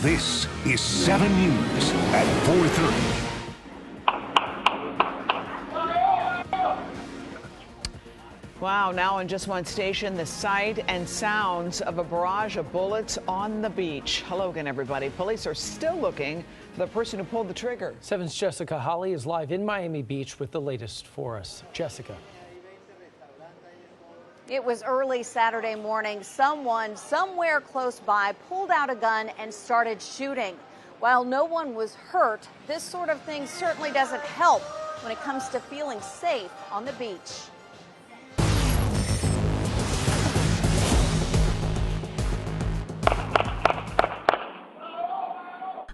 This is 7 News at 4:30. Wow, now on just one station, the sight and sounds of a barrage of bullets on the beach. Hello again, everybody. Police are still looking for the person who pulled the trigger. 7's Jessica Holly is live in Miami Beach with the latest for us. Jessica. It was early Saturday morning. Someone somewhere close by pulled out a gun and started shooting. While no one was hurt, this sort of thing certainly doesn't help when it comes to feeling safe on the beach.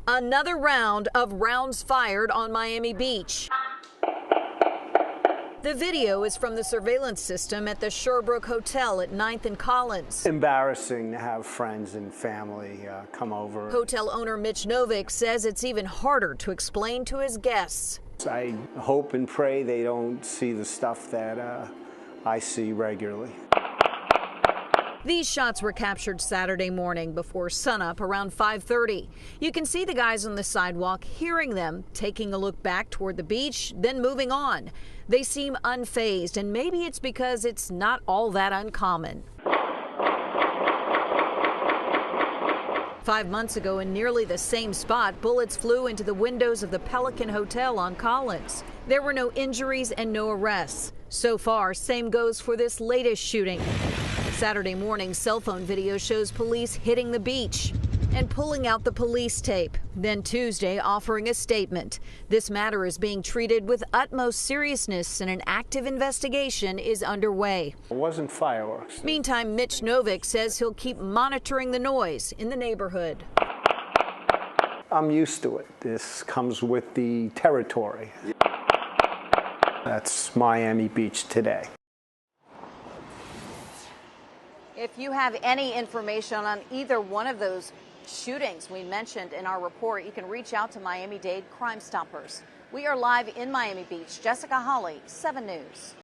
Another round of rounds fired on Miami Beach. The video is from the surveillance system at the Sherbrooke Hotel at 9th and Collins. Embarrassing to have friends and family come over. Hotel owner Mitch Novick says it's even harder to explain to his guests. I hope and pray they don't see the stuff that I see regularly. These shots were captured Saturday morning before sunup around 5:30. You can see the guys on the sidewalk hearing them, taking a look back toward the beach, then moving on. They seem unfazed, and maybe it's because it's not all that uncommon. 5 months ago, in nearly the same spot, bullets flew into the windows of the Pelican Hotel on Collins. There were no injuries and no arrests. So far, same goes for this latest shooting. Saturday morning, cell phone video shows police hitting the beach and pulling out the police tape. Then Tuesday, offering a statement. This matter is being treated with utmost seriousness and an active investigation is underway. It wasn't fireworks. Meantime, Mitch Novick says he'll keep monitoring the noise in the neighborhood. I'm used to it. This comes with the territory. That's Miami Beach today. If you have any information on either one of those shootings we mentioned in our report, you can reach out to Miami-Dade Crime Stoppers. We are live in Miami Beach. Jessica Holly, 7 News.